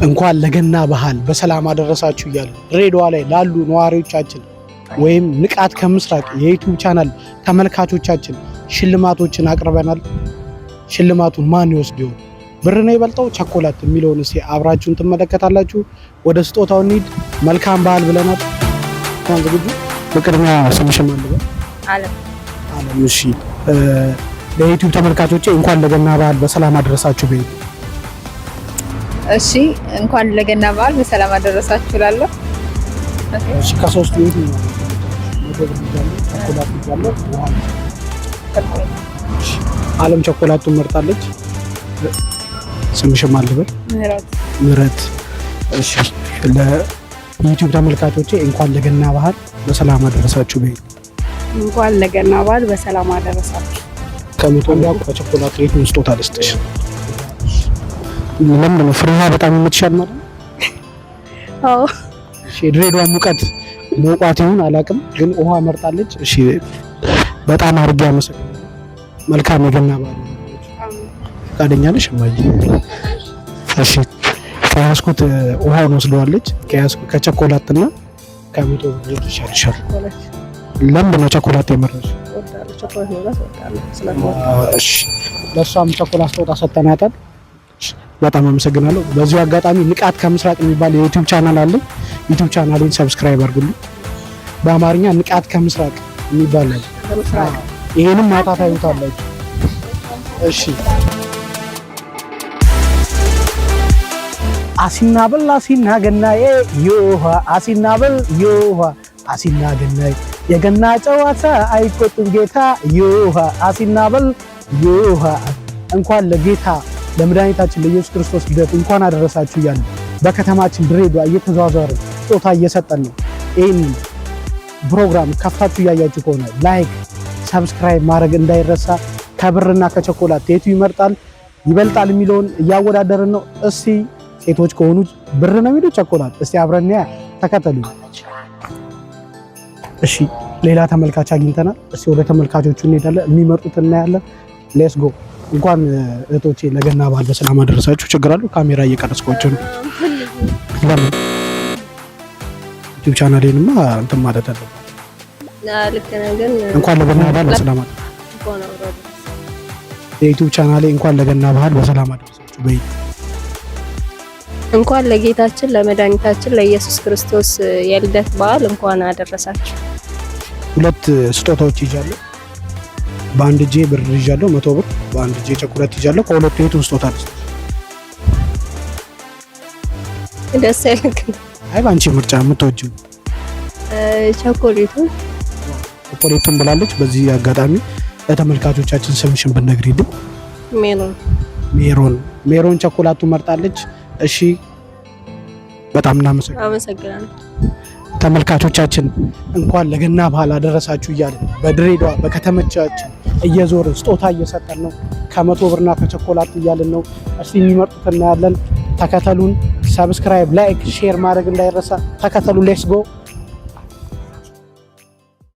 እንኳን ለገና ባህል በሰላም አደረሳችሁ እያለ ድሬዳዋ ላይ ላሉ ነዋሪዎቻችን ወይም ንቃት ከምስራቅ የዩቲዩብ ቻናል ተመልካቾቻችን ሽልማቶችን አቅርበናል። ሽልማቱን ማን ይወስድ ይሆን? ብር ነው ይበልጠው ቸኮላት የሚለውን እስኪ አብራችሁን ትመለከታላችሁ። ወደ ስጦታው እንሂድ። መልካም ባህል ብለናል። እንኳን ዝግጁ። በቅድሚያ ስምሽን ማን ልበል? አለም። እሺ፣ ለዩቲዩብ ተመልካቾቼ እንኳን ለገና ባህል በሰላም አደረሳችሁ በይ። እሺ፣ እንኳን ለገና በዓል በሰላም አደረሳችሁ እላለሁ። እሺ፣ ከሶስቱ የትኛው ቸኮላት ይባላል? አለም ቸኮላቱን መርጣለች። ስምሽም አልበል? ምህረት። እሺ፣ ለዩቲዩብ ተመልካቾቼ እንኳን ለገና ባህል በሰላም አደረሳችሁ በይ። እንኳን ለገና በዓል በሰላም አደረሳችሁ። ከመቶ እንዳው ከቸኮላቱ የትኛው ስጦታ ልስጥሽ? ለምን ነው ፍሬዋ በጣም የምትሻል ማለት ነው? አዎ። እሺ፣ ድሬዳዋ ሙቀት ሞቋት ይሁን አላውቅም፣ ግን ውሃ መርጣለች። እሺ፣ በጣም አድርጌ አመሰግናለሁ። መልካም የገና በዓል። ፈቃደኛ ነሽ እማዬ? እሺ፣ ከያዝኩት ውሃውን ወስደዋለች። ከያዝኩት ከቸኮላትና ከመቶ ብር ይሻልሻል። ለምንድን ነው ቸኮላት የመረጥሽው? እሺ፣ ለእሷም ቸኮላት ስጦታ ሰጠናታል። በጣም አመሰግናለሁ። በዚሁ አጋጣሚ ንቃት ከምስራቅ የሚባል የዩቲዩብ ቻናል አለ። ዩቲዩብ ቻናሌን ሰብስክራይብ አድርጉልኝ። በአማርኛ ንቃት ከምስራቅ የሚባል አለ። ይሄንም ማታ ታዩታላችሁ። እሺ፣ አሲናበል አሲና ገናዬ ዮሃ አሲናበል ዮሃ አሲና ገናዬ የገና ጨዋታ አይቆጡም ጌታ ዮሃ አሲናበል ዮሃ። እንኳን ለጌታ ለመድኃኒታችን ለኢየሱስ ክርስቶስ ልደት እንኳን አደረሳችሁ እያልን በከተማችን ድሬዳዋ እየተዘዋወርን ስጦታ እየሰጠን ነው። ይህን ፕሮግራም ከፍታችሁ እያያችሁ ከሆነ ላይክ፣ ሰብስክራይብ ማድረግ እንዳይረሳ። ከብርና ከቸኮላት የቱ ይበልጣል የሚለውን እያወዳደርን ነው። እስቲ ሴቶች ከሆኑ ብር ነው የሚሉት ቸኮላት? እስቲ አብረን ተከተሉ። እሺ፣ ሌላ ተመልካች አግኝተናል። እስቲ ወደ ተመልካቾቹ እንሄዳለን፣ የሚመርጡት እናያለን። ሌትስ ጎ። እንኳን እህቶቼ ለገና በዓል በሰላም አደረሳችሁ። ችግር አለው? ካሜራ እየቀረጽኳቸው ነው። ለምን ዩቲዩብ ቻናሌንማ እንትን ማለት አለበት። እንኳን ለገና በዓል በሰላም አደረሳችሁ። የዩቲዩብ ቻናሌ እንኳን ለገና በዓል በሰላም አደረሳችሁ በይ። እንኳን ለጌታችን ለመድኃኒታችን ለኢየሱስ ክርስቶስ የልደት በዓል እንኳን አደረሳችሁ። ሁለት ስጦታዎች ይዣለሁ። በአንድ እጄ ብር ይዣለሁ 100 ብር፣ በአንድ እጄ ቸኮላት ይዣለሁ። ከሁለቱ የቱን ስጦታ ልስጥ? ደስ አይልክ? አይ ባንቺ ምርጫ የምትወጂው። ቸኮሌቱን ብላለች። በዚህ አጋጣሚ ለተመልካቾቻችን ስምሽን ብትነግሪልኝ? ሜሮን ቸኮላቱን መርጣለች። እሺ፣ በጣም እናመሰግናለን። ተመልካቾቻችን እንኳን ለገና በዓል አደረሳችሁ እያልን በድሬዳዋ በከተሞቻችን እየዞርን ስጦታ እየሰጠን ነው። ከ100 ብርና ከቸኮላት እያልን ነው። እስቲ የሚመርጡት እናያለን። ተከተሉን። ሰብስክራይብ፣ ላይክ፣ ሼር ማድረግ እንዳይረሳ። ተከተሉ። ሌትስ ጎ